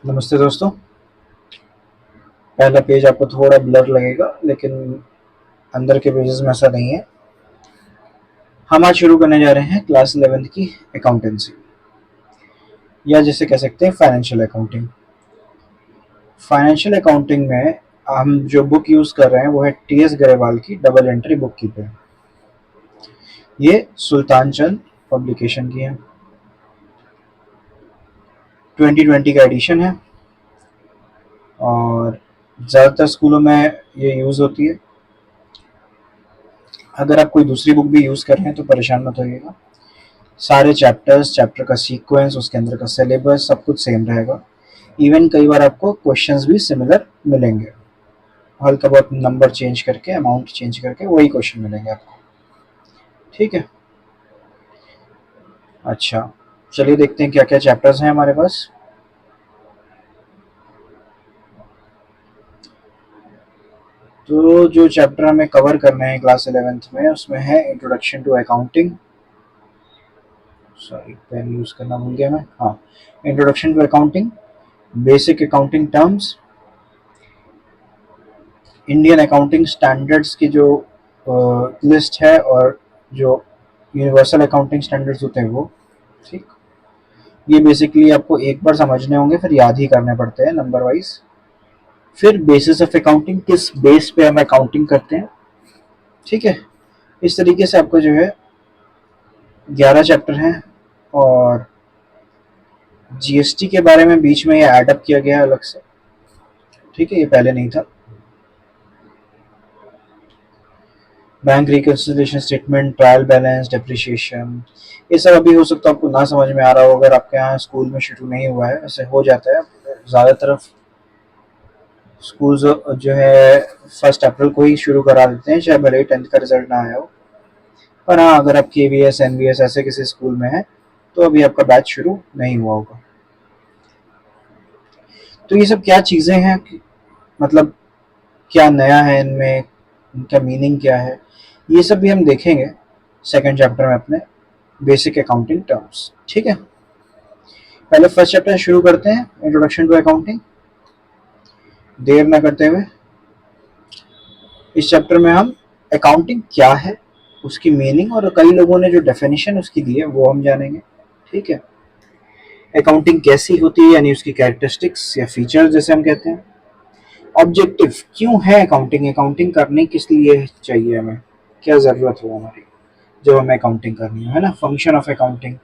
नमस्ते दोस्तों। पहला पेज आपको थोड़ा ब्लर लगेगा, लेकिन अंदर के पेजेस में ऐसा नहीं है। हम आज शुरू करने जा रहे हैं क्लास 11th की अकाउंटेंसी, या जिसे कह सकते हैं फाइनेंशियल अकाउंटिंग। फाइनेंशियल अकाउंटिंग में हम जो बुक यूज़ कर रहे हैं वो है टी एस गरेवाल की डबल एंट्री बुक कीपर। ये सुल्तान चंद पब्लिकेशन की है। 2020 का एडिशन है और ज़्यादातर स्कूलों में ये यूज़ होती है। अगर आप कोई दूसरी बुक भी यूज़ कर रहे हैं तो परेशान मत होइएगा। सारे चैप्टर्स, चैप्टर का सीक्वेंस, उसके अंदर का सिलेबस सब कुछ सेम रहेगा। इवन कई बार आपको क्वेश्चंस भी सिमिलर मिलेंगे। हल्का बहुत नंबर चेंज करके, अमाउंट चेंज करके वही क्वेश्चन मिलेंगे आपको। ठीक है, अच्छा चलिए देखते हैं क्या क्या चैप्टर्स हैं हमारे पास। तो जो चैप्टर हमें कवर करने हैं क्लास 11th में, उसमें है introduction to accounting. Sorry, pen use करना भूल गया मैं। हाँ, introduction to accounting, basic accounting terms, Indian accounting standards की जो लिस्ट है, और जो यूनिवर्सल अकाउंटिंग स्टैंडर्ड्स होते हैं वो। ठीक, ये बेसिकली आपको एक बार समझने होंगे, फिर याद ही करने पड़ते हैं नंबर वाइज। फिर बेसिस ऑफ अकाउंटिंग, किस बेस पे हम अकाउंटिंग करते हैं। ठीक है, इस तरीके से आपको जो है 11 चैप्टर हैं। और जीएसटी के बारे में बीच में ये एडअप किया गया है अलग से। ठीक है, ये पहले नहीं था। Bank reconciliation statement, trial balance, depreciation, ये सब अभी हो सकता है आपको ना समझ में आ रहा हो अगर आपके यहाँ स्कूल में शुरू नहीं हुआ है। ऐसे हो जाता है ज़्यादातर स्कूल जो है 1 अप्रैल को ही शुरू करा देते हैं, चाहे भले ही 10th का रिजल्ट ना आया हो। पर हाँ, अगर आप KVS NVS ऐसे किसी स्कूल में है तो अभी आपका बैच शुरू नहीं हुआ होगा। तो ये सब क्या चीज़ें हैं, मतलब क्या नया है इनमें, इनका मीनिंग क्या है, ये सब भी हम देखेंगे सेकेंड चैप्टर में अपने बेसिक अकाउंटिंग टर्म्स। ठीक है, पहले फर्स्ट चैप्टर शुरू करते हैं, इंट्रोडक्शन टू अकाउंटिंग। देर न करते हुए इस चैप्टर में हम अकाउंटिंग क्या है, उसकी मीनिंग, और कई लोगों ने जो डेफिनेशन उसकी दी है वो हम जानेंगे। ठीक है, अकाउंटिंग कैसी होती है, यानी उसकी कैरेक्टरिस्टिक्स या फीचर्स जैसे हम कहते हैं। ऑब्जेक्टिव, क्यों है अकाउंटिंग, अकाउंटिंग करनी किस लिए चाहिए हमें, क्या ज़रूरत हो हमारी जब हमें अकाउंटिंग करनी है ना। Function of accounting,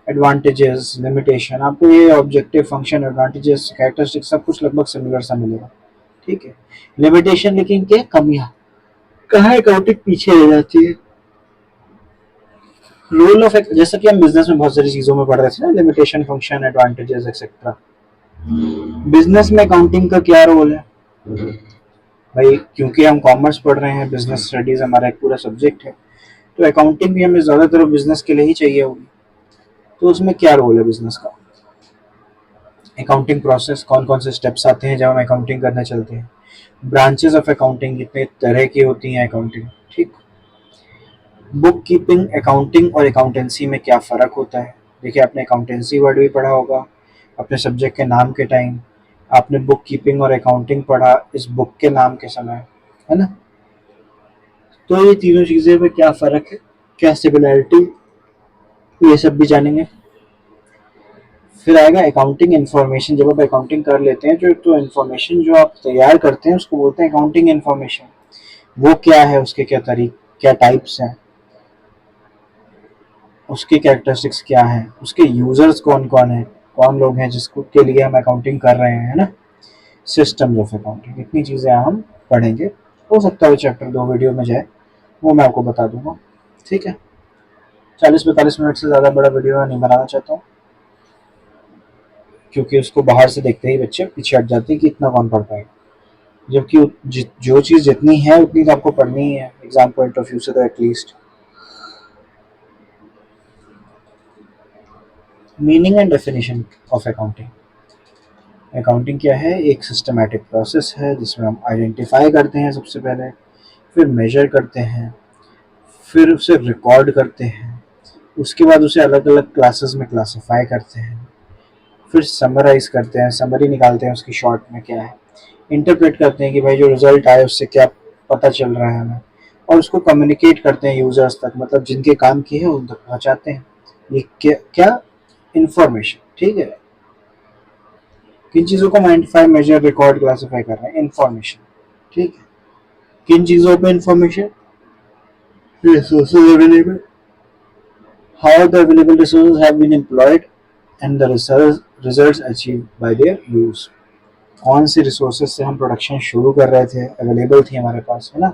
advantages, limitation, आपको ये ऑब्जेक्टिव, फंक्शन, एडवांटेजेस, कैरेक्टरिस्टिक सब कुछ लगभग सिमिलर सा मिलेगा। ठीक है, लिमिटेशन लेकिन क्या कमियां, कहाँ अकाउंटिंग पीछे रह जाती है। रोल ऑफ, जैसा कि हम बिजनेस में बहुत सारी चीजों में पढ़ रहे थे ना, limitation, function, advantages etcetera. Business में अकाउंटिंग का क्या रोल है भाई, क्योंकि हम कॉमर्स पढ़ रहे हैं, बिजनेस स्टडीज हमारा एक पूरा सब्जेक्ट है, तो अकाउंटिंग भी हमें ज़्यादातर बिजनेस के लिए ही चाहिए होगी। तो उसमें क्या रोल है बिजनेस का, अकाउंटिंग प्रोसेस, कौन कौन से स्टेप्स आते हैं जब हम अकाउंटिंग करने चलते हैं, ब्रांचेस ऑफ अकाउंटिंग, कितने तरह की होती हैं अकाउंटिंग। ठीक, बुक कीपिंग, अकाउंटिंग और अकाउंटेंसी में क्या फ़र्क होता है। देखिए, आपने अकाउंटेंसी वर्ड भी पढ़ा होगा अपने सब्जेक्ट के नाम के टाइम, आपने बुक कीपिंग और अकाउंटिंग पढ़ा इस बुक के नाम के समय, है ना। तो ये तीनों चीज़ें में क्या फ़र्क है, क्या सिमिलैरिटी, ये सब भी जानेंगे। फिर आएगा अकाउंटिंग इन्फॉर्मेशन। जब आप अकाउंटिंग कर लेते हैं जो, तो इन्फॉर्मेशन जो आप तैयार करते हैं उसको बोलते हैं अकाउंटिंग इन्फॉर्मेशन। वो क्या है, उसके क्या क्या टाइप्स हैं, उसकी कैरेक्टरिस्टिक्स क्या हैं, उसके यूजर्स कौन कौन है, कौन लोग हैं जिसको के लिए हम अकाउंटिंग कर रहे हैं, है ना। सिस्टम्स ऑफ अकाउंटिंग, इतनी चीज़ें हम पढ़ेंगे। हो सकता है चैप्टर 2 वीडियो में जाए, वो मैं आपको बता दूंगा। ठीक है, 40-45 मिनट से ज़्यादा बड़ा वीडियो नहीं बनाना चाहता हूँ, क्योंकि उसको बाहर से देखते ही बच्चे पीछे हट जाते हैं कि इतना कौन पढ़ पाएगा। जबकि जो चीज़ जितनी है उतनी तो आपको पढ़नी ही है एग्जाम पॉइंट ऑफ व्यू से, तो at least. Meaning and definition of accounting. Accounting क्या है, एक सिस्टमैटिक प्रोसेस है जिसमें हम आइडेंटिफाई करते हैं सबसे पहले, फिर मेजर करते हैं, फिर उसे रिकॉर्ड करते हैं, उसके बाद उसे अलग अलग क्लासेस में क्लासिफाई करते हैं, फिर समराइज करते हैं, समरी निकालते हैं उसकी शॉर्ट में क्या है, इंटरप्रेट करते हैं कि भाई जो रिजल्ट आए उससे क्या पता चल रहा है हमें, और उसको कम्युनिकेट करते हैं यूजर्स तक, मतलब जिनके काम की है उन तक पहुंचाते हैं ये क्या इंफॉर्मेशन। ठीक है, किन चीज़ों को आइडेंटिफाई, मेजर, रिकॉर्ड, क्लासिफाई कर रहे हैं, इंफॉर्मेशन। ठीक है, किन चीज़ों पे information, resources available, how the available resources have been employed and the results achieved by their use. कौन से रिसोर्सेज से हम प्रोडक्शन शुरू कर रहे थे, अवेलेबल थी हमारे पास, है ना,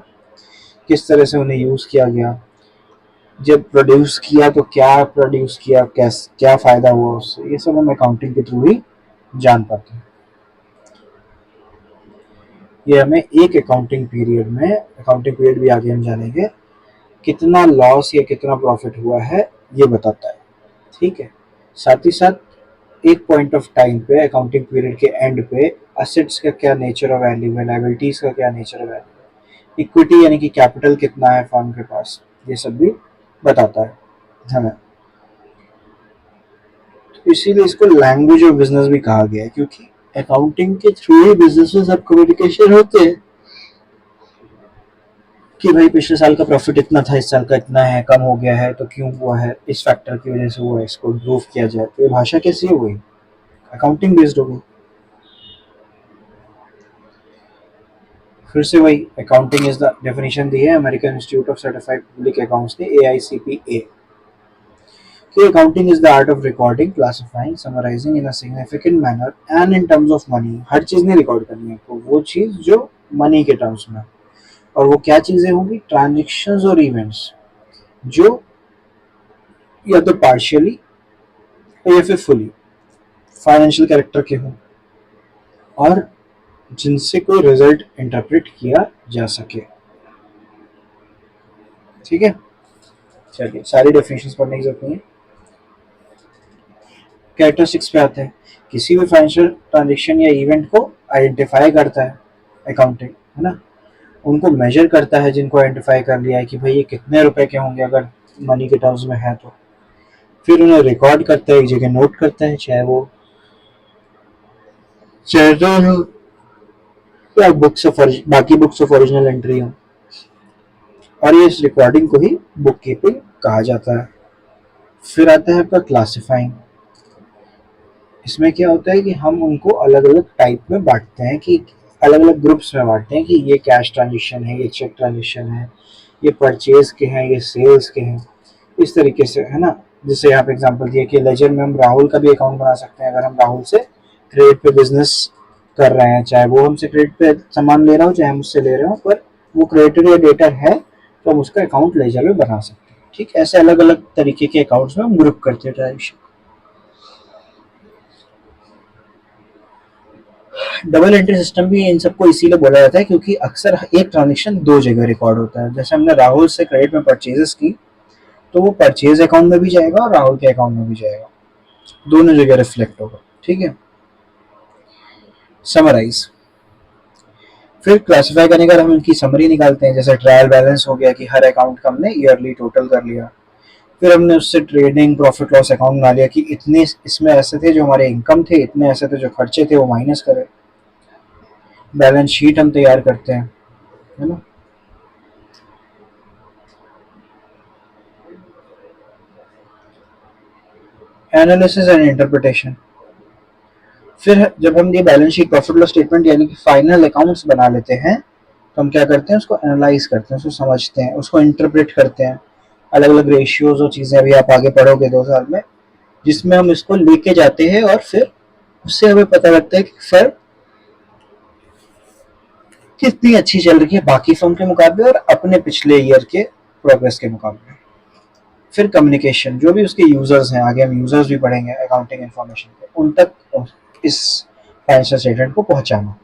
किस तरह से उन्हें यूज़ किया गया, जब प्रोड्यूस किया तो क्या प्रोड्यूस किया, क्या फ़ायदा हुआ उससे, ये सब हम अकाउंटिंग के थ्रू ही जान पाते हैं। ये हमें एक अकाउंटिंग पीरियड भी आगे हम जानेंगे, कितना लॉस या कितना प्रॉफिट हुआ है ये बताता है। ठीक है, साथ ही साथ एक पॉइंट ऑफ टाइम पे अकाउंटिंग पीरियड के एंड पे असेट्स का क्या नेचर ऑफ वैल्यू है, लायबिलिटीज का क्या नेचर ऑफ वैल्यू है, इक्विटी यानी कि कैपिटल कितना है फर्म के पास, ये सब भी बताता है हमें। तो इसीलिए इसको लैंग्वेज ऑफ बिजनेस भी कहा गया है, क्योंकि अकाउंटिंग के थ्रू ही बिजनेस में सब कम्युनिकेशन होते हैं कि भाई पिछले साल का प्रॉफिट इतना था, इस साल का इतना है, कम हो गया है तो क्यों हुआ है, इस फैक्टर की वजह से हुआ है, इसको इम्प्रूव किया जाए। तो ये भाषा कैसी हो गई, अकाउंटिंग बेस्ड हो गई। फिर से वही अकाउंटिंग इज द डेफिनेशन दी है American Institute of Certified Public Accounts ने, AICPA, कि accounting is the art of recording, classifying, summarising in a significant manner and in terms of money. हर चीज नहीं रिकॉर्ड करनी है आपको, वो चीज जो मनी के टर्म्स में, और वो क्या चीजें होंगी, ट्रांजेक्शन्स और इवेंट्स जो या तो पार्शियली या फिर फुली फाइनेंशियल कैरेक्टर के हों, और जिनसे कोई रिजल्ट इंटरप्रेट किया जा सके। ठीक है, चलिए सारी डेफिनेशंस पढ़ने की जरूरत नहीं है, कैरेक्टरिस्टिक्स पे आते हैं। किसी भी फाइनेंशियल ट्रांजेक्शन या इवेंट को आइडेंटिफाई करता है अकाउंटिंग, है ना, उनको मेजर करता है, जिनको आइडेंटिफाई कर लिया है कि भाई ये कितने रुपए के होंगे अगर मनी के टर्म्स में है तो, फिर उन्हें रिकॉर्ड करता है, एक जगह नोट करता है, चाहे वो जर्नल हो या बाकी बुक्स ऑफ ओरिजिनल एंट्री हो, और ये इस रिकॉर्डिंग को ही बुक कीपिंग कहा जाता है। फिर आता है आपका क्लासिफाइंग। इसमें क्या होता है कि हम उनको अलग अलग टाइप में बांटते हैं, कि अलग अलग ग्रुप्स में बांटते हैं, कि ये कैश ट्रांजेक्शन है, ये चेक ट्रांजेक्शन है, ये परचेज के हैं, ये सेल्स के हैं, इस तरीके से, है ना। जैसे यहाँ पे एग्जांपल दिया कि लेजर में हम राहुल का भी अकाउंट बना सकते हैं, अगर हम राहुल से क्रेडिट पे बिजनेस कर रहे हैं, चाहे वो हमसे क्रेडिट पे सामान ले रहा हो, चाहे हम उससे ले रहे हो, पर वो क्रेडिटर या डेटर है तो हम उसका अकाउंट लेजर में बना सकते हैं। ठीक, ऐसे अलग अलग तरीके के अकाउंट्स में हम ग्रुप करते हैं ट्रांजेक्शन। डबल एंट्री सिस्टम भी इन सबको इसीलिए बोला जाता है क्योंकि अक्सर एक ट्रांजेक्शन दो जगह रिकॉर्ड होता है। जैसे हमने राहुल से क्रेडिट में परचेजेस की, तो वो परचेज अकाउंट में भी जाएगा और राहुल के अकाउंट में भी जाएगा, दोनों जगह रिफ्लेक्ट होगा। ठीक है, समराइज। फिर क्लासिफाई करने का हम इनकी समरी निकालते हैं, जैसे ट्रायल बैलेंस हो गया कि हर अकाउंट का हमने ईयरली टोटल कर लिया, फिर हमने उससे ट्रेडिंग प्रॉफिट लॉस अकाउंट बना लिया कि इतने इसमें ऐसे थे जो हमारे इनकम थे, इतने ऐसे थे जो खर्चे थे, वो माइनस करें। बैलेंस शीट हम तैयार करते हैं, है ना। Analysis and interpretation. फिर जब हम ये balance sheet, profit loss statement यानी कि फाइनल अकाउंट्स बना लेते हैं, तो हम क्या करते हैं, उसको एनालाइज करते हैं, उसको समझते हैं, उसको इंटरप्रेट करते हैं, अलग अलग रेशियोज और चीज़ें अभी आप आगे पढ़ोगे 2 साल में, जिसमें हम इसको लेके जाते हैं, और फिर उससे हमें पता लगता है कि फर्म कितनी अच्छी चल रही है बाकी फर्म के मुकाबले और अपने पिछले ईयर के प्रोग्रेस के मुकाबले। फिर कम्युनिकेशन, जो भी उसके यूजर्स हैं, आगे हम यूजर्स भी पढ़ेंगे अकाउंटिंग इन्फॉर्मेशन के, उन तक इस फाइनेंशियल स्टेटमेंट को पहुंचाना,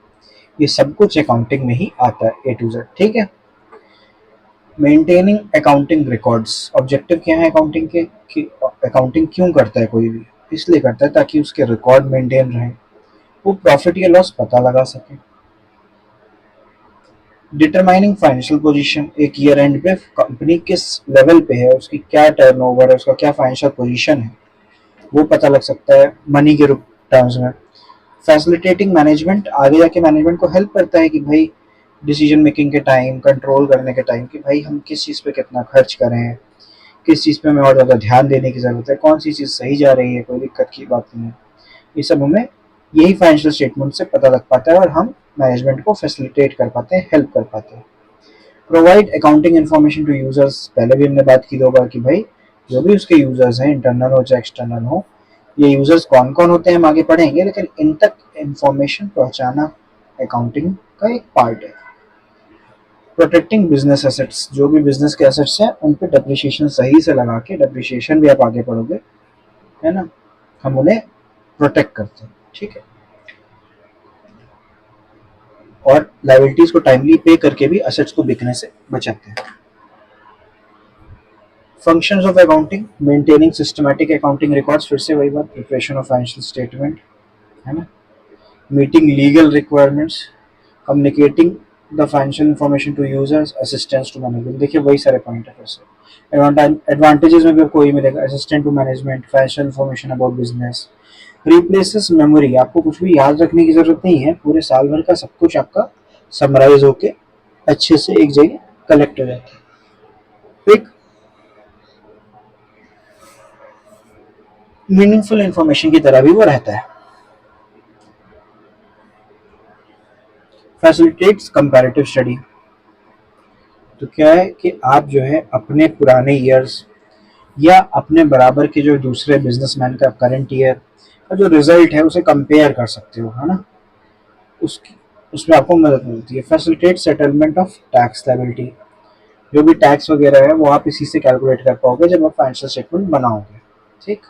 ये सब कुछ अकाउंटिंग में ही आता है, A to Z। ठीक है, मेंटेनिंग अकाउंटिंग रिकॉर्ड्स। ऑब्जेक्टिव क्या है अकाउंटिंग के, कि अकाउंटिंग क्यों करता है कोई भी, इसलिए करता है ताकि उसके रिकॉर्ड मेंटेन रहे, वो प्रॉफिट या लॉस पता लगा सके। डिटरमाइनिंग फाइनेंशियल पोजीशन, एक ईयर एंड पे कंपनी किस लेवल पे है, उसकी क्या टर्नओवर है, उसका क्या फाइनेंशियल पोजीशन है, वो पता लग सकता है मनी के रूप टर्म्स में। फैसिलिटेटिंग मैनेजमेंट, आगे जाके मैनेजमेंट को हेल्प करता है कि भाई डिसीजन मेकिंग के टाइम, कंट्रोल करने के टाइम, कि भाई हम किस चीज़ पे कितना खर्च करें, किस चीज़ पे हमें और ज़्यादा ध्यान देने की ज़रूरत है, कौन सी चीज़ सही जा रही है, कोई दिक्कत की बात नहीं है। ये सब हमें यही फाइनेंशियल स्टेटमेंट से पता लग पाता है और हम मैनेजमेंट को फैसिलिटेट कर पाते हैं, हेल्प कर पाते हैं। Provide accounting information to users, पहले भी हमने बात की 2 बार कि भाई जो भी उसके यूजर्स हैं, इंटरनल हो चाहे एक्सटर्नल हो, ये यूजर्स कौन कौन होते हैं हम आगे पढ़ेंगे, लेकिन इन तक इंफॉर्मेशन पहुंचाना अकाउंटिंग का एक पार्ट है। प्रोटेक्टिंग बिजनेस एसेट्स, जो भी बिजनेस के एसेट्स हैं उन पे डेप्रिसिएशन सही से लगा के, डेप्रिसिएशन भी आप आगे पढ़ोगे, है ना, हम उन्हें प्रोटेक्ट करते हैं, ठीक है। और लाइबिलिटीज को टाइमली पे करके भी असेट्स को बिकने से बचाते हैं। Functions of accounting, maintaining systematic accounting records, फिर से वही बात, प्रिपरेशन ऑफ फाइनेंशियल स्टेटमेंट, है ना, meeting legal requirements, communicating the financial information to users, assistance to management. देखिए वही सारे पॉइंट है। फिर से एडवांटेजेस में भी आपको वही मिलेगा, assistant to management, financial information about business, replaces memory, आपको कुछ भी याद रखने की जरूरत नहीं है, पूरे साल भर का सब कुछ आपका समराइज होके अच्छे से एक जगह कलेक्ट हो जाता है। एक मीनिंगफुल इंफॉर्मेशन की तरह भी वो रहता है। फैसिलिटेट्स कंपैरेटिव स्टडी, तो क्या है कि आप जो है अपने पुराने ईयर्स या अपने बराबर के जो दूसरे बिजनेसमैन का करंट ईयर का जो रिजल्ट है उसे कंपेयर कर सकते हो, है ना, उसकी उसमें आपको मदद मिलती है। Facilitate settlement of tax liability, जो भी टैक्स वगैरह है वो आप इसी से कैलकुलेट कर पाओगे जब आप फाइनेंशियल स्टेटमेंट बनाओगे, ठीक।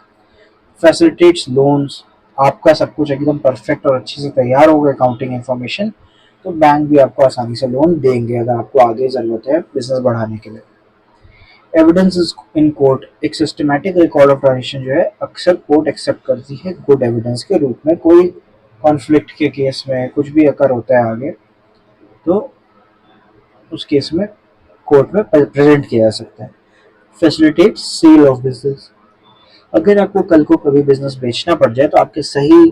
फैसिलिटेट्स लोन्स, आपका सब कुछ एकदम परफेक्ट और अच्छे से तैयार होगा अकाउंटिंग इन्फॉर्मेशन, तो बैंक भी आपको आसानी से लोन देंगे अगर आपको आगे ज़रूरत है बिजनेस बढ़ाने के लिए। एविडेंस इन कोर्ट, एक सिस्टमैटिक रिकॉर्ड ऑफ ट्रांजेक्शन जो है अक्सर कोर्ट एक्सेप्ट करती है गुड एविडेंस के रूप में। कोई कॉन्फ्लिक्ट के केस में कुछ भी अकर होता है आगे, तो उस केस में कोर्ट में प्रेजेंट किया जा सकता है। फैसिलिटेट सेल ऑफ बिजनेस, अगर आपको कल को कभी बिजनेस बेचना पड़ जाए तो आपके सही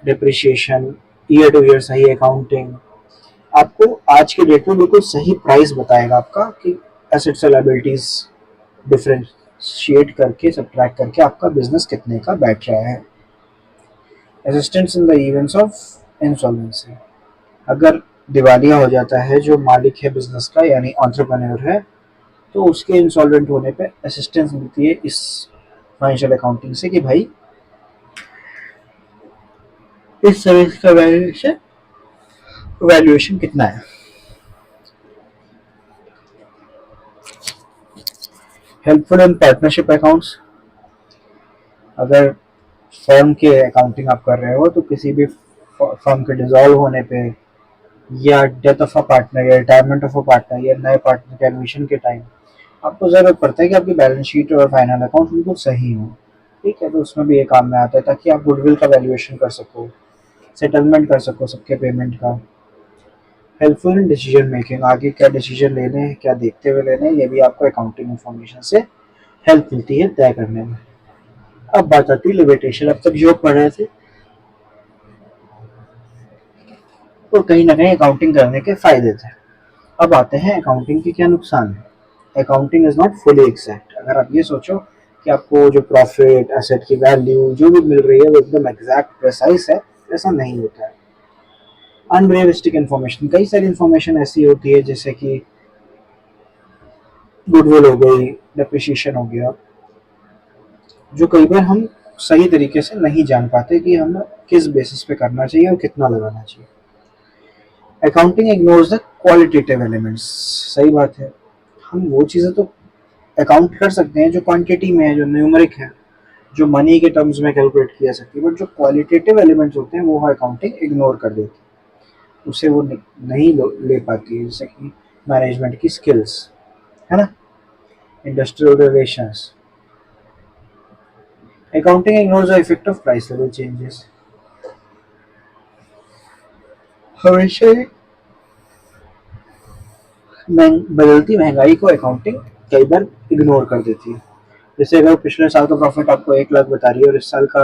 डिप्रिशिएशन, ईयर टू ईयर सही अकाउंटिंग आपको आज के डेट में बिल्कुल सही प्राइस बताएगा आपका कि एसेट्स और लायबिलिटीज डिफरेंशिएट करके, सब्ट्रैक्ट करके आपका बिजनेस कितने का बैठ रहा है। Assistance in the events of insolvency, अगर दिवालिया हो जाता है जो मालिक है बिजनेस का यानी एंटरप्रेन्योर है, तो उसके इंसॉल्वेंट होने पे असिस्टेंस मिलती है इस फाइनेंशियल अकाउंटिंग से कि भाई इस सर्विस का वैल्यूएशन कितना है। हेल्पफुल इन पार्टनरशिप अकाउंट्स, अगर फर्म के अकाउंटिंग आप कर रहे हो तो किसी भी फर्म के डिसॉल्व होने पे या डेथ ऑफ अ पार्टनर या रिटायरमेंट ऑफ अ पार्टनर या नए पार्टनर के एडमिशन के टाइम आपको ज़रूरत पड़ता है कि आपकी बैलेंस शीट और फाइनल अकाउंट बिल्कुल सही हो, ठीक है, तो उसमें भी ये काम में आता है ताकि आप गुडविल का वैल्यूएशन कर सको, सेटलमेंट कर सको सबके पेमेंट का। हेल्पफुल इन डिसीजन मेकिंग, आगे क्या डिसीजन लेने हैं, क्या देखते हुए लेने हैं, ये भी आपको अकाउंटिंग इन्फॉर्मेशन से हेल्प मिलती है तय करने में। अब बात आती है लिमिटेशन, अब तक जो पढ़ रहे थे तो कहीं ना कहीं अकाउंटिंग करने के फायदे थे। अब आते हैं अकाउंटिंग के क्या नुकसान है। Accounting is not fully exact, अगर आप ये सोचो कि आपको जो प्रॉफिट, एसेट की वैल्यू जो भी मिल रही है वो एकदम एग्जैक्ट प्रेसाइज है, ऐसा नहीं होता है। अनरियलिस्टिक इन्फॉर्मेशन, कई सारी इन्फॉर्मेशन ऐसी होती है जैसे कि गुडविल हो गई, डेप्रिसिएशन हो गया, जो कई बार हम सही तरीके से नहीं जान पाते कि हम किस बेसिस पे करना चाहिए और कितना लगाना चाहिए। Accounting ignores the qualitative elements, सही बात है, हम वो चीज़ें तो अकाउंट कर सकते हैं जो क्वांटिटी में है, जो न्यूमरिक है, जो मनी के टर्म्स में कैलकुलेट किया सकती है, बट जो क्वालिटेटिव एलिमेंट्स होते हैं वो अकाउंटिंग इग्नोर कर देती है, उसे वो नहीं ले पाती है, जैसे कि मैनेजमेंट की स्किल्स, है ना, industrial relations. Accounting ignores the effect of price level changes, हमेशा ही बदलती महंगाई को अकाउंटिंग कई बार इग्नोर कर देती है। जैसे अगर पिछले साल का प्रॉफिट आपको 1 लाख बता रही है और इस साल का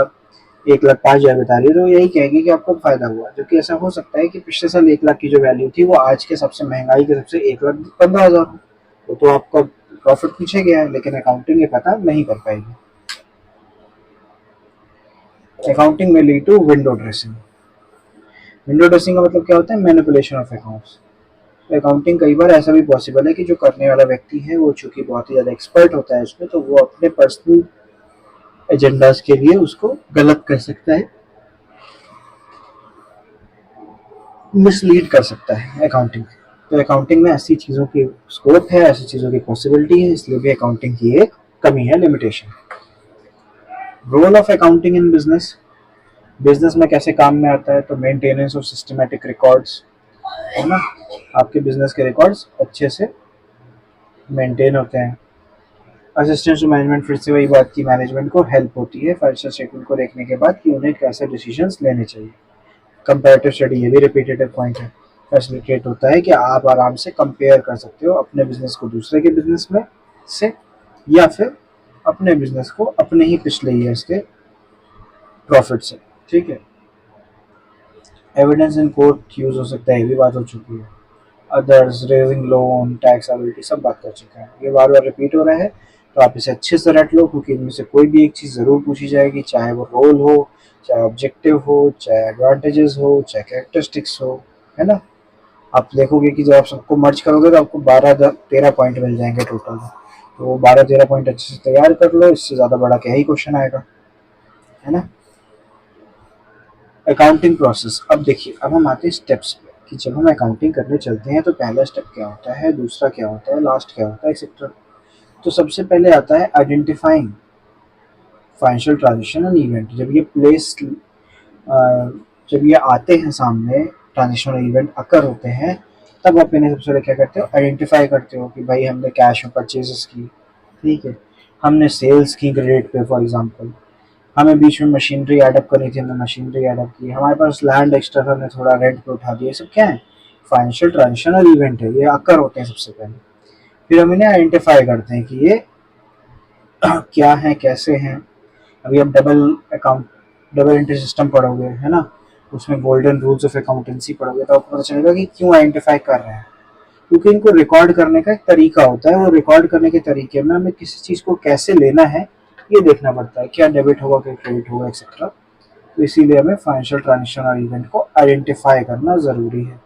1,05,000 बता रही है तो यही कहेगी कि आपको फायदा हुआ, जो कि ऐसा हो सकता है कि पिछले साल 1 लाख की जो वैल्यू थी वो आज के सबसे महंगाई के सबसे 1,15,000 हो, तो आपका प्रॉफिट पीछे गया है, लेकिन अकाउंटिंग ये पता नहीं कर पाएगी। अकाउंटिंग में lead to window dressing. Window dressing का मतलब क्या होता है? Manipulation of accounts. तो अकाउंटिंग कई बार ऐसा भी पॉसिबल है कि जो करने वाला व्यक्ति है वो चूंकि बहुत ही ज़्यादा एक्सपर्ट होता है उसमें, तो वो अपने पर्सनल एजेंडाज के लिए उसको गलत कर सकता है, मिसलीड कर सकता है अकाउंटिंग। तो अकाउंटिंग में ऐसी चीज़ों की स्कोप है, ऐसी चीज़ों की पॉसिबिलिटी है, इसलिए भी अकाउंटिंग की एक कमी है, limitation. Role of accounting in business. Business में कैसे काम में आता है? तो मेंटेनेंस ऑफ सिस्टमेटिक रिकॉर्ड्स, है ना, आपके बिजनेस के रिकॉर्ड्स अच्छे से मेंटेन होते हैं। असिस्टेंस टू मैनेजमेंट, फिर से वही बात की मैनेजमेंट को हेल्प होती है फाइनेंशियल स्टेटमेंट को देखने के बाद कि उन्हें कैसे डिसीजंस लेने चाहिए। कंपैरेटिव स्टडी, ये भी रिपीटेटिव पॉइंट है। फैसिलिटेट होता है कि आप आराम से कंपेयर कर सकते हो अपने बिजनेस को दूसरे के बिजनेस में से, या फिर अपने बिजनेस को अपने ही पिछले ईयर्स के प्रॉफिट से। ठीक है। एविडेंस इन कोर्ट यूज हो सकता है, ये भी बात हो चुकी है। Others, raising loan, tax ability, सब बात कर चुके हैं। ये बार बार रिपीट हो रहा है, तो आप इसे अच्छे से रट लो, क्योंकि इनमें से कोई भी एक चीज़ ज़रूर पूछी जाएगी, चाहे वो रोल हो, चाहे ऑब्जेक्टिव हो, चाहे एडवांटेजेस हो, चाहे कैरेक्टरिस्टिक्स हो, है ना। आप देखोगे कि जब आप सबको मर्ज करोगे तो आपको 12-13 पॉइंट मिल जाएंगे टोटल। तो 12-13 पॉइंट अच्छे से तैयार कर लो, इससे ज़्यादा बड़ा क्या ही क्वेश्चन आएगा, है ना। Accounting process. अब देखिए, अब हम आते हैं स्टेप्स पे कि जब हम अकाउंटिंग करने चलते हैं तो पहला स्टेप क्या होता है, दूसरा क्या होता है, लास्ट क्या होता है, एक्सेट्रा। तो सबसे पहले आता है identifying financial transaction and event. जब ये आते हैं सामने, ट्रांजेक्शन इवेंट अकर होते हैं, तब आप इन्हें सबसे पहले क्या करते हो, आइडेंटिफाई करते हो कि भाई हमने कैश में परचेजेस की, ठीक है, हमने सेल्स की क्रेडिट पे फॉर एग्जांपल, हमें बीच में मशीनरी एडअप करनी थी, हमने मशीनरी एडअप की, हमारे पास लैंड एक्स्ट्रा था, हमने थोड़ा रेंट पे उठा दिया। ये सब क्या है? फाइनेंशियल ट्रांजेक्शन और इवेंट है, ये अकर होते हैं सबसे पहले। फिर हम इन्हें आइडेंटिफाई करते हैं कि ये क्या है, कैसे हैं। अभी आप डबल एंट्री सिस्टम पढ़ोगे, है ना, उसमें गोल्डन रूल्स ऑफ अकाउंटेंसी पढ़ोगे, तो आपको पता चलेगा कि क्यों आइडेंटिफाई कर रहे हैं। क्योंकि इनको रिकॉर्ड करने का एक तरीका होता है, और रिकॉर्ड करने के तरीके में हमें किसी चीज़ को कैसे लेना है ये देखना पड़ता है, क्या डेबिट होगा, क्या क्रेडिट होगा, एक्सेट्रा। तो इसीलिए हमें फाइनेंशियल ट्रांजेक्शन और इवेंट को आइडेंटिफाई करना ज़रूरी है।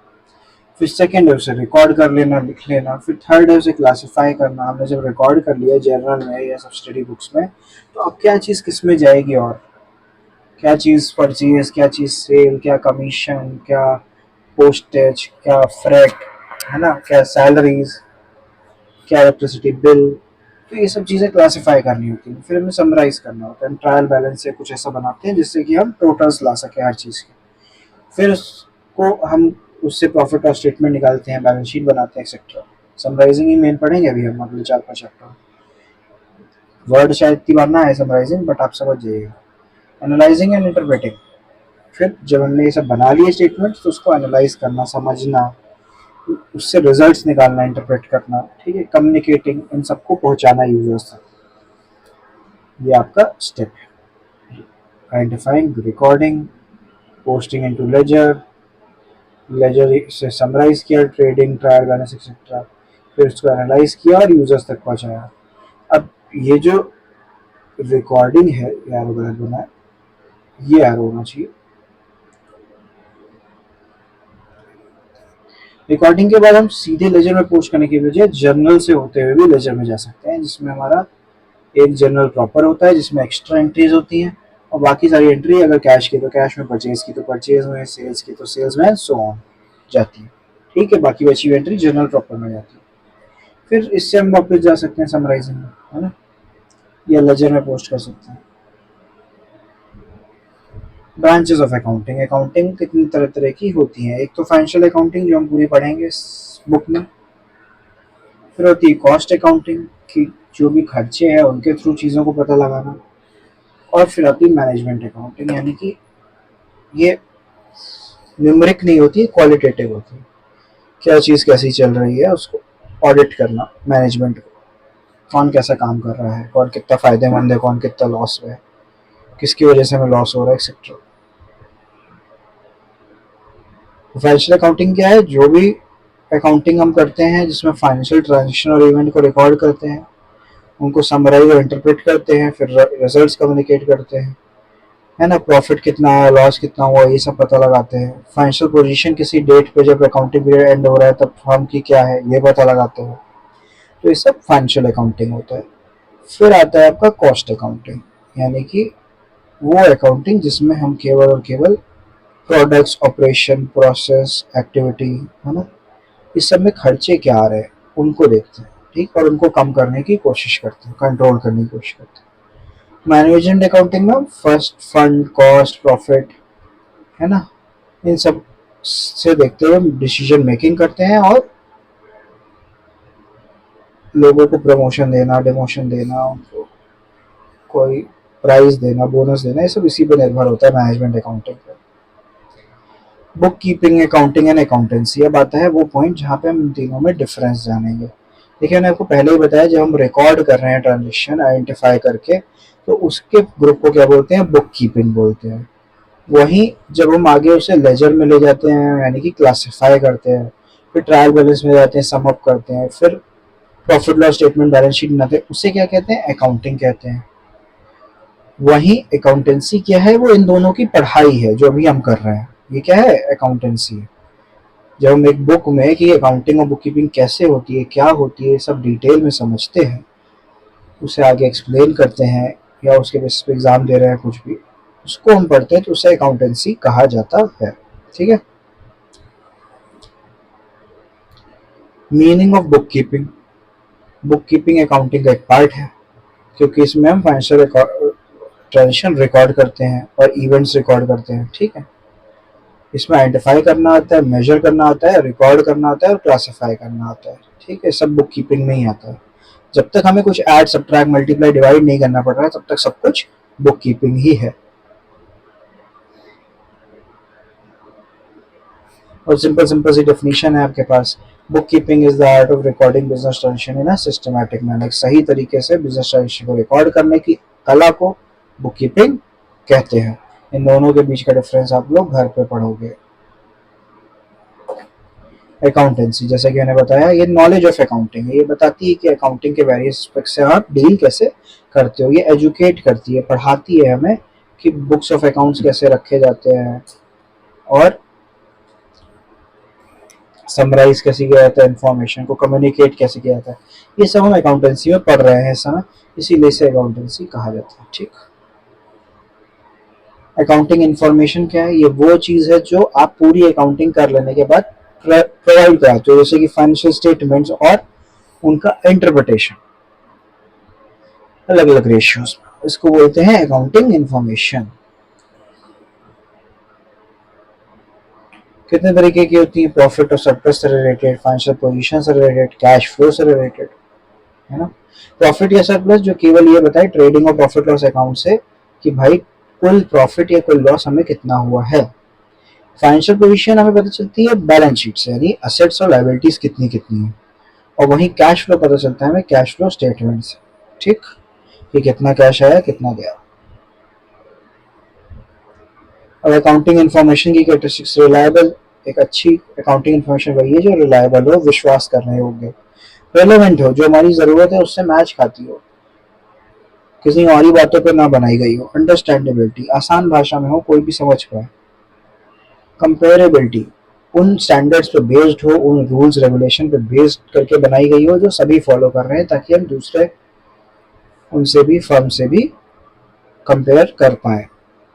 फिर सेकेंड है उसे रिकॉर्ड कर लेना, लिख लेना। फिर थर्ड है उसे क्लासिफाई करना। हमने जब रिकॉर्ड कर लिया जर्नल में या सब स्टडी बुक्स में, तो अब क्या चीज़ किस में जाएगी, और क्या चीज़ परचेज, क्या चीज़ सेल, क्या कमीशन, क्या पोस्टेज, क्या फ्रेट, है ना, क्या सैलरीज, क्या इलेक्ट्रिसिटी बिल। तो ये सब चीज़ें क्लासिफाई करनी होती हैं। फिर हमें समराइज करना होता है, हम ट्रायल बैलेंस से कुछ ऐसा बनाते हैं जिससे कि हम टोटल्स ला सकें हर चीज़ के। फिर उसको हम उससे प्रॉफिट और स्टेटमेंट निकालते हैं, बैलेंस शीट बनाते हैं, एक्सेट्रा। समराइजिंग ही मेन पढ़ेंगे अभी हम अगले 4-5 चैप्टर। वर्ड शायद इतनी बार ना है समराइजिंग, बट आप समझ जाइएगा। Analysing and interpreting. फिर जब हमने ये सब बना लिए स्टेटमेंट, तो उसको एनालाइज करना, समझना, उससे रिजल्ट्स निकालना, इंटरप्रेट करना, ठीक है, कम्युनिकेटिंग, इन सबको पहुंचाना यूजर्स तक। ये आपका स्टेप है। Identifying, recording, posting into ledger, ledger से समराइज किया, ट्रेडिंग, ट्रायल बैलेंस, एक्सेट्रा। फिर उसको एनालाइज किया और यूजर्स तक पहुंचाया। अब ये जो रिकॉर्डिंग है, यार गलत बना है, ये यार होना चाहिए। रिकॉर्डिंग के बाद हम सीधे लेजर में पोस्ट करने के बजाय जर्नल से होते हुए भी लेजर में जा सकते हैं, जिसमें हमारा एक जर्नल प्रॉपर होता है जिसमें एक्स्ट्रा एंट्रीज होती हैं, और बाकी सारी एंट्री अगर कैश की तो कैश में, परचेज की तो परचेज में, सेल्स की तो सेल्स में, सो ऑन जाती है। ठीक है, बाकी बची हुई एंट्री जर्नल प्रॉपर में जाती है। फिर इससे हम वापस जा सकते हैं समराइजिंग में, है ना, या लेजर में पोस्ट कर सकते हैं। Branches of accounting. अकाउंटिंग कितनी तरह तरह की होती हैं। एक तो फाइनेंशियल अकाउंटिंग जो हम पूरी पढ़ेंगे इस बुक में। फिर होती है कॉस्ट अकाउंटिंग की जो भी खर्चे हैं उनके थ्रू चीज़ों को पता लगाना। और फिर आती है मैनेजमेंट अकाउंटिंग, यानी कि ये न्यूमेरिक नहीं होती, क्वालिटेटिव होती है। क्या चीज़ कैसी चल रही है उसको ऑडिट करना, मैनेजमेंट को, कौन कैसा काम कर रहा है, कौन कितना फायदेमंद है, कौन कितना लॉस में है, किसकी वजह से हमें लॉस हो रहा है एक्सेट्रा। फाइनेंशियल अकाउंटिंग क्या है? जो भी अकाउंटिंग हम करते हैं जिसमें फाइनेंशियल ट्रांजेक्शन और इवेंट को रिकॉर्ड करते हैं, उनको समराइज और इंटरप्रेट करते हैं, फिर रिजल्ट्स कम्युनिकेट करते हैं, है ना। प्रॉफिट कितना है, लॉस कितना हुआ, ये सब पता लगाते हैं। फाइनेंशियल पोजीशन किसी डेट पे जब अकाउंटिंग पीरियड एंड हो रहा है तब फर्म की क्या है ये पता लगाते हैं। तो ये सब फाइनेंशियल अकाउंटिंग होता है। फिर आता है आपका कॉस्ट अकाउंटिंग, यानी कि वो अकाउंटिंग जिसमें हम केवल और केवल प्रोडक्ट्स, ऑपरेशन, प्रोसेस, एक्टिविटी, है ना, इस सब में खर्चे क्या आ रहे हैं उनको देखते हैं, ठीक, और उनको कम करने की कोशिश करते हैं, कंट्रोल करने की कोशिश करते हैं। मैनेजमेंट अकाउंटिंग में फर्स्ट फंड, कॉस्ट, प्रॉफिट, है ना, इन सब से देखते हुए डिसीजन मेकिंग करते हैं और लोगों को प्रमोशन देना, डिमोशन देना, उनको कोई प्राइज देना, बोनस देना, ये सब इसी पे निर्भर होता है मैनेजमेंट अकाउंटिंग पे। Book keeping, accounting and accountancy, अब आता है वो पॉइंट जहाँ पे हम इन तीनों में डिफरेंस जानेंगे। देखिए मैंने आपको पहले ही बताया, जब हम रिकॉर्ड कर रहे हैं ट्रांजेक्शन आइडेंटिफाई करके, तो उसके ग्रुप को क्या बोलते हैं? बुक कीपिंग बोलते हैं। वहीं जब हम आगे उसे लेजर में ले जाते हैं, यानी कि क्लासिफाई करते हैं, फिर ट्रायल बैलेंस में जाते हैं, सम अप करते हैं, फिर profit loss statement, balance sheet बनाते हैं, उसे क्या कहते हैं? अकाउंटिंग कहते हैं। वहीं अकाउंटेंसी क्या है? वो इन दोनों की पढ़ाई है जो अभी हम कर रहे हैं, ये क्या है? अकाउंटेंसी है। जब हम एक बुक में कि अकाउंटिंग और बुक कीपिंग कैसे होती है, क्या होती है, सब डिटेल में समझते हैं, उसे आगे एक्सप्लेन करते हैं, या उसके बेसिस पे एग्जाम दे रहे हैं, कुछ भी उसको हम पढ़ते हैं, तो उसे अकाउंटेंसी कहा जाता है। ठीक है। Meaning of book keeping, book keeping accounting का एक पार्ट है, क्योंकि इसमें हम फाइनेंशियल ट्रांजेक्शन रिकॉर्ड करते हैं और इवेंट्स रिकॉर्ड करते हैं। ठीक है। इसमें आइडेंटिफाई करना आता है, मेजर करना आता है, रिकॉर्ड करना आता है और क्लासिफाई करना आता है। ठीक है, सब बुक कीपिंग में ही आता है। जब तक हमें कुछ ऐड, सब्ट्रैक्ट, मल्टीप्लाई, डिवाइड नहीं करना पड़ रहा है, तब तक सब कुछ बुक कीपिंग ही है। और सिंपल सिंपल सी डेफिनेशन है आपके पास, book keeping is the art of recording business transaction in a systematic manner. सही तरीके से बिजनेस ट्रांजेक्शन को रिकॉर्ड करने की कला को बुक कीपिंग कहते हैं। इन दोनों के बीच का डिफरेंस आप लोग घर पे पढ़ोगे। अकाउंटेंसी, जैसे कि मैंने बताया, ये नॉलेज ऑफ अकाउंटिंग है, ये बताती है कि अकाउंटिंग के वेरियस एस्पेक्ट से आप डील कैसे करते हो। ये एजुकेट करती है, पढ़ाती है हमें कि बुक्स ऑफ अकाउंट्स कैसे रखे जाते हैं और समराइज कैसे किया जाता है, इंफॉर्मेशन को कम्युनिकेट कैसे किया जाता है, ये सब हम अकाउंटेंसी में पढ़ रहे हैं इस समय, इसीलिए इसे अकाउंटेंसी कहा जाता है। ठीक। अकाउंटिंग इन्फॉर्मेशन क्या है? ये वो चीज़ है जो आप पूरी अकाउंटिंग कर लेने के बाद प्रोवाइड कराते हो, जैसे कि फाइनेंशियल स्टेटमेंट्स और उनका इंटरप्रिटेशन अलग अलग रेशियोज में, इसको बोलते हैं अकाउंटिंग इन्फॉर्मेशन। कितने तरीके की होती है? प्रॉफिट और सरप्लस से रिलेटेड, फाइनेंशियल पोजीशन से रिलेटेड, कैश फ्लो से रिलेटेड, है ना। प्रॉफिट या सरप्लस जो केवल ये बताए ट्रेडिंग और प्रॉफिट लॉस अकाउंट से कि भाई कुल प्रॉफिट या कुल लॉस हमें कितना हुआ है। फाइनेंशियल पोजीशन हमें पता चलती है बैलेंस शीट से, यानी असेट्स और लायबिलिटीज कितनी कितनी है। और वहीं कैश फ्लो पता चलता है हमें कैश फ्लो स्टेटमेंट से। ठीक, कि कितना कैश आया, कितना गया। अब अकाउंटिंग इन्फॉर्मेशन की कैरेक्टरिस्टिक्स, रिलायबल, एक अच्छी अकाउंटिंग इन्फॉर्मेशन वही है जो रिलायबल हो, विश्वास करने योग्य, रेलेवेंट हो, जो हमारी जरूरत है उससे मैच खाती हो, किसी और ही बातों पर ना बनाई गई हो, अंडरस्टैंडेबिलिटी, आसान भाषा में हो, कोई भी समझ पाए, कंपेरेबिलिटी, उन स्टैंडर्ड्स पे बेस्ड हो, उन रूल्स रेगुलेशन पे बेस्ड करके बनाई गई हो जो सभी फॉलो कर रहे हैं, ताकि हम दूसरे उनसे भी, फर्म से भी कंपेयर कर पाए।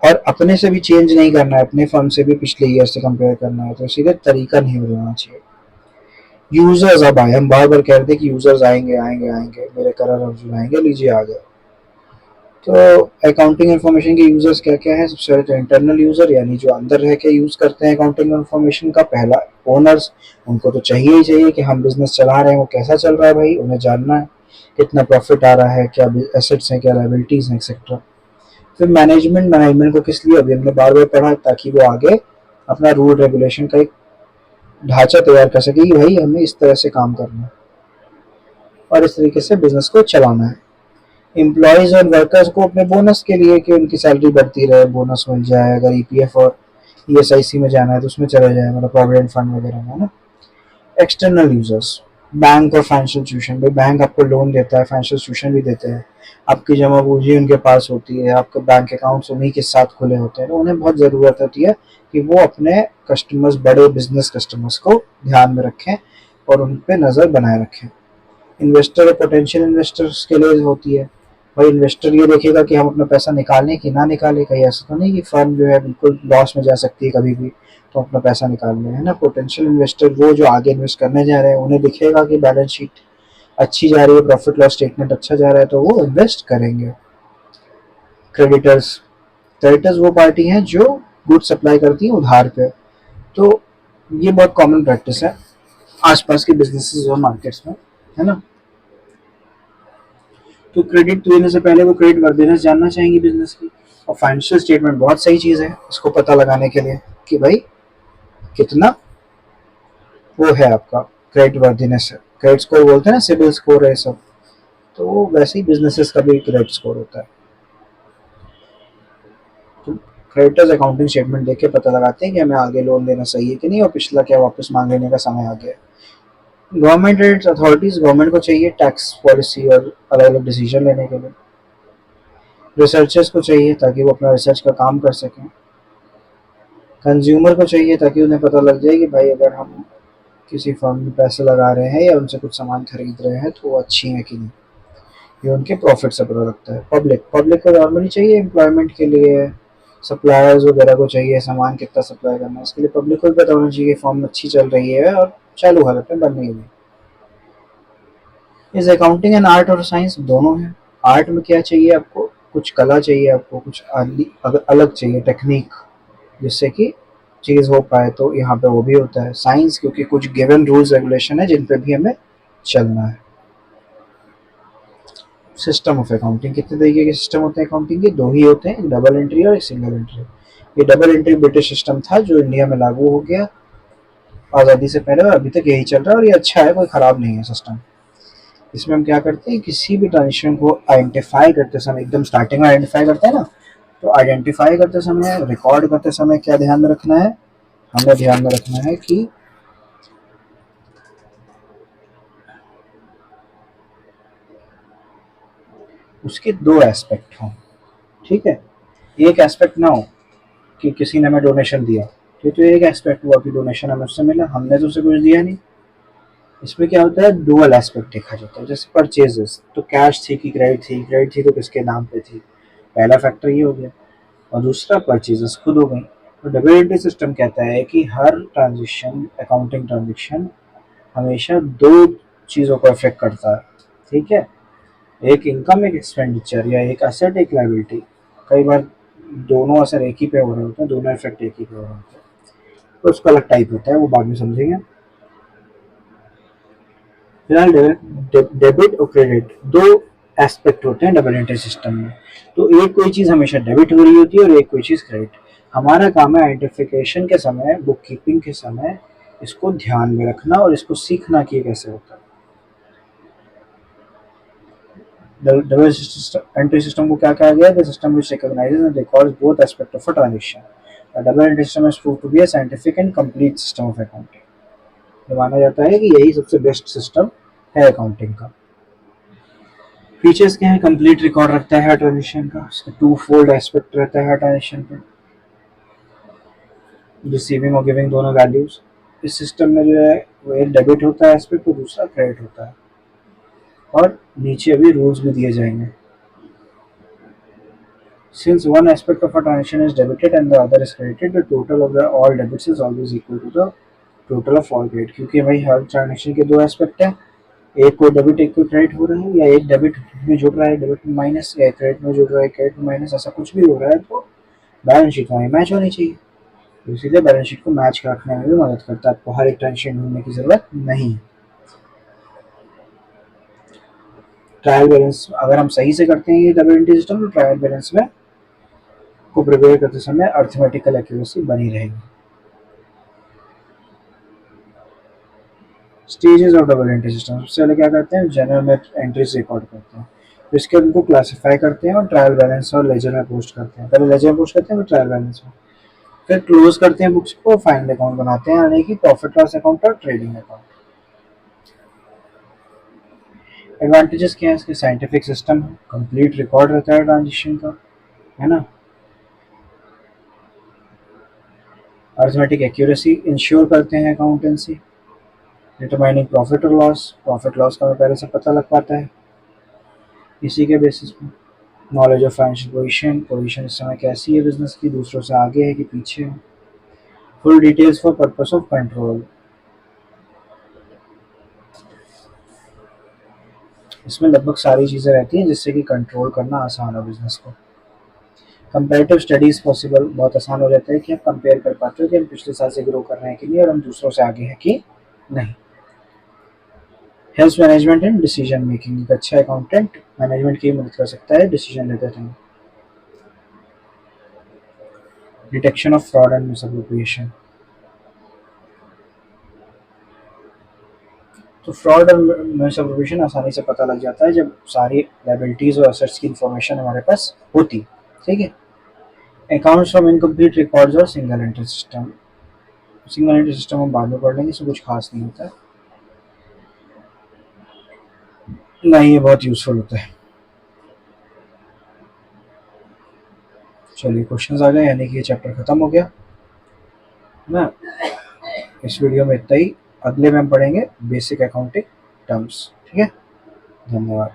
और अपने से भी चेंज नहीं करना है, अपने फर्म से भी पिछले ईयर से कंपेयर करना है, तो सीधे तरीका नहीं बदलना चाहिए। यूजर्स अब आए, हम बार बार कह रहे थे कि यूजर्स आएंगे आएंगे आएंगे, मेरे कलर अर्जुन आएंगे, लीजिए आ गए। तो अकाउंटिंग इन्फॉर्मेशन के यूजर्स क्या क्या है? सबसे पहले तो इंटरनल यूजर, यानी जो अंदर रह के यूज करते हैं अकाउंटिंग इन्फॉर्मेशन का। पहला ओनर्स, उनको तो चाहिए ही चाहिए कि हम बिजनेस चला रहे हैं, वो कैसा चल रहा है भाई, उन्हें जानना है कितना प्रॉफिट आ रहा है, क्या एसेट्स हैं, क्या लायबिलिटीज हैं, एक्सेट्रा। फिर मैनेजमेंट, मैनेजमेंट को किस लिए? अभी हमने बार बार पढ़ा, ताकि वो आगे अपना रूल रेगुलेशन का एक ढांचा तैयार कर सके कि भाई हमें इस तरह से काम करना है और इस तरीके से बिजनेस को चलाना है। एम्प्लॉयज और वर्कर्स को अपने बोनस के लिए कि उनकी सैलरी बढ़ती रहे, बोनस मिल जाए, अगर ईपीएफ और ईएसआईसी में जाना है तो उसमें चला जाए, मतलब प्रोविडेंट फंड वगैरह में ना। एक्सटर्नल यूजर्स, बैंक और फाइनेंशियल इंस्टीट्यूशन, भाई बैंक आपको लोन देता है, फाइनेंशियल इंस्टीट्यूशन भी देते हैं, आपकी जमा पूंजी उनके पास होती है, आपके बैंक अकाउंट्स उन्हीं के साथ खुले होते हैं, तो उन्हें बहुत ज़रूरत होती है कि वो अपने कस्टमर्स, बड़े बिजनेस कस्टमर्स को ध्यान में रखें और उन पर नज़र बनाए रखें। इन्वेस्टर और पोटेंशियल इन्वेस्टर्स के लिए होती है, भाई इन्वेस्टर ये देखेगा कि हम अपना पैसा निकालें कि ना निकालें, कहीं ऐसा तो नहीं कि फर्म जो है बिल्कुल लॉस में जा सकती है कभी भी, तो अपना पैसा निकाल लें, है ना। पोटेंशियल इन्वेस्टर वो जो आगे इन्वेस्ट करने जा रहे हैं, उन्हें दिखेगा कि बैलेंस शीट अच्छी जा रही है, प्रॉफिट लॉस स्टेटमेंट अच्छा जा रहा है, तो वो इन्वेस्ट करेंगे। क्रेडिटर्स, क्रेडिटर्स वो पार्टी हैं जो गुड सप्लाई करती है उधार पे, तो ये बहुत कॉमन प्रैक्टिस है आसपास के बिजनेसेस और मार्केट्स में, है ना। तो क्रेडिट लेने से पहले वो क्रेडिट वर्दीनेस जानना चाहेंगे बिजनेस की, और फाइनेंशियल स्टेटमेंट बहुत सही चीज़ है इसको पता लगाने के लिए कि भाई कितना वो है आपका क्रेडिट वर्दीनेस है। क्रेडिट स्कोर बोलते हैं ना, सिबिल स्कोर है सब, तो वैसे ही बिजनेसेस का भी क्रेडिट स्कोर होता है। तो क्रेडिटर्स अकाउंटिंग स्टेटमेंट देख के पता लगाते हैं कि हमें आगे लोन लेना सही है कि नहीं, और पिछला क्या वापस मांग लेने का समय आ गया है। गवर्नमेंट रेट अथॉरिटीज, गवर्नमेंट को चाहिए टैक्स पॉलिसी और अलग अलग डिसीजन लेने के लिए। रिसर्चर्स को चाहिए ताकि वो अपना रिसर्च का काम कर सकें। कंज्यूमर को चाहिए ताकि उन्हें पता लग जाए कि भाई अगर हम किसी फर्म में पैसे लगा रहे हैं या उनसे कुछ सामान खरीद रहे हैं तो वो अच्छी है कि नहीं, ये उनके प्रॉफिट से पता लगता है। पब्लिक, पब्लिक को नॉर्मली चाहिए एम्प्लॉयमेंट के लिए, सप्लायर्स वगैरह को चाहिए सामान कितना सप्लाई करना है, इसके लिए पब्लिक को भी पता होना चाहिए फर्म अच्छी चल रही है और चालू हालत में बन रही है। इस अकाउंटिंग एंड आर्ट और साइंस दोनों है। आर्ट में क्या चाहिए आपको, कुछ कला चाहिए आपको, कुछ अलग चाहिए टेक्निक, जिससे कि चीज़ हो पाए, तो यहाँ पे वो भी होता है। साइंस क्योंकि कुछ गिवन रूल्स रेगुलेशन है जिन पे भी हमें चलना है। सिस्टम ऑफ अकाउंटिंग, कितने तरीके के सिस्टम होते हैं अकाउंटिंग के, दो ही होते हैं, एक डबल एंट्री और एक सिंगल एंट्री। ये डबल एंट्री ब्रिटिश सिस्टम था जो इंडिया में लागू हो गया आज़ादी से पहले, और अभी तक यही चल रहा है और ये अच्छा है, कोई ख़राब नहीं है सिस्टम। इसमें हम क्या करते हैं, किसी भी ट्रांजेक्शन को आइडेंटिफाई करते समय, एकदम स्टार्टिंग में आइडेंटिफाई करते हैं ना, तो आइडेंटिफाई करते समय, रिकॉर्ड करते समय क्या ध्यान में रखना है, हमें ध्यान में रखना है कि उसके दो एस्पेक्ट हों, ठीक है। एक एस्पेक्ट ना हो कि किसी ने हमें डोनेशन दिया, तो एक एस्पेक्ट हुआ कि डोनेशन हमें उससे मिला, हमने तो उसे कुछ दिया नहीं। इसमें क्या होता है, डुअल एस्पेक्ट देखा जाता है। जैसे परचेजेस, तो कैश थी कि क्रेडिट थी, क्रेडिट थी तो किसके नाम पे थी, पहला फैक्टर ये हो गया, और दूसरा परचेजेस खुद हो गई। तो डबल एंट्री सिस्टम कहता है कि हर ट्रांजेक्शन, अकाउंटिंग ट्रांजेक्शन हमेशा दो चीज़ों को अफेक्ट करता है, ठीक है। एक इनकम, एक एक्सपेंडिचर, या एक एसेट, एक लायबिलिटी। कई बार दोनों असर एक ही पे हो रहे होते हैं, दोनों इफेक्ट एक ही पे हो रहे होते हैं, तो उसका अलग टाइप होता है, वो बाद में समझेंगे। फिलहाल डेबिट और क्रेडिट दो एस्पेक्ट होते हैं डबल एंट्री सिस्टम में। तो एक कोई चीज़ हमेशा डेबिट हो रही होती है और एक कोई चीज़ क्रेडिट। हमारा काम है आइडेंटिफिकेशन के समय, बुक कीपिंग के समय इसको ध्यान में रखना और इसको सीखना कि ये कैसे होता है। डबल एंट्री सिस्टम को क्या कहा गया है, the system which recognises and records both aspect of a transaction. Double entry system is prove to be a scientific and complete system of accounting. ये माना जाता है कि यही सबसे बेस्ट सिस्टम है अकाउंटिंग का। फीचर्स क्या है, कंप्लीट रिकॉर्ड रखता है हर ट्रांजेक्शन का, इसका टू फोल्ड एस्पेक्ट रहता है हर ट्रांजेक्शन पे, रिसीविंग और गिविंग दोनों वैल्यूज। इस सिस्टम में जो है वो एक डेबिट होता है एस्पेक्ट और दूसरा क्रेडिट होता है, और नीचे अभी रूल्स भी दिए जाएंगे। Since one aspect of a transaction is debited and the other is credited, the total of the all debits is always equal to the total of all credit। क्योंकि भाई हर ट्रांजेक्शन के दो एस्पेक्ट है, एक को डेबिट एक को credit हो रहा है, या एक डेबिट में जुड़ रहा है डेबिट में माइनस, या क्रेडिट में जुड़ रहा है क्रेडिट में माइनस, ऐसा कुछ भी हो रहा है तो बैलेंस शीट हमारी मैच होनी चाहिए। तो इसीलिए बैलेंस शीट को मैच रखने में भी मदद करता है, आपको हर एक ट्रांजेक्शन ढूंढने की जरूरत नहीं है। ट्रायल बैलेंस अगर हम सही से करते हैं ये डबल एंट्री सिस्टम, तो ट्रायल बैलेंस में को प्रिपेयर करते समय अर्थमेटिकल एक्यूरेसी बनी रहेगी। Stages of double entry system, सबसे पहले क्या करते हैं, जनरल में एंट्रीज रिकॉर्ड करते हैं, फिर इसके उनको क्लासिफाई करते हैं और ट्रायल बैलेंस और लेजर में पोस्ट करते हैं। पहले लेजर में पोस्ट करते हैं फिर ट्रायल बैलेंस में, फिर क्लोज करते हैं बुक्स को, फाइनल अकाउंट बनाते हैं यानी कि प्रॉफिट लॉस अकाउंट और ट्रेडिंग अकाउंट। एडवांटेजेस क्या है इसके? साइंटिफिक सिस्टम, कंप्लीट रिकॉर्ड रहता है ट्रांजेक्शन का, है ना। अरिथमेटिक एक्यूरेसी इंश्योर करते हैं अकाउंटेंसी। डिटरमाइनिंग प्रॉफिट लॉस का हमें पहले से पता लग पाता है इसी के बेसिस पे। नॉलेज ऑफ फाइनेंशियल पोजीशन इस समय कैसी है बिजनेस की, दूसरों से आगे है कि पीछे है। Full details for purpose of control, इसमें लगभग सारी चीज़ें रहती हैं जिससे कि कंट्रोल करना आसान हो बिजनेस को। कंपेरेटिव स्टडीज पॉसिबल, बहुत आसान हो जाता है कि आप कंपेयर कर पाते हो कि हम पिछले साल से ग्रो कर रहे हैं कि नहीं और हम दूसरों से आगे हैं कि नहीं। Health management and decision making, एक अच्छा अकाउंटेंट मैनेजमेंट की मदद कर सकता है डिसीजन लेते time. Detection of fraud and misappropriation, तो फ्रॉड और मिसअप्रोप्रिएशन आसानी से पता लग जाता है जब सारी लाइबिलिटीज और एसेट्स की इंफॉर्मेशन हमारे पास होती, ठीक है। अकाउंट्स फ्रॉम इनकम्प्लीट रिकॉर्ड्स और single entry system, single entry system हम बाद में पढ़ लेंगे, इसमें कुछ खास नहीं होता है। नहीं, ये बहुत यूजफुल होता है। चलिए क्वेश्चंस आ गए यानी कि ये चैप्टर खत्म हो गया ना। इस वीडियो में इतना ही, अगले में हम पढ़ेंगे बेसिक अकाउंटिंग टर्म्स, ठीक है। धन्यवाद।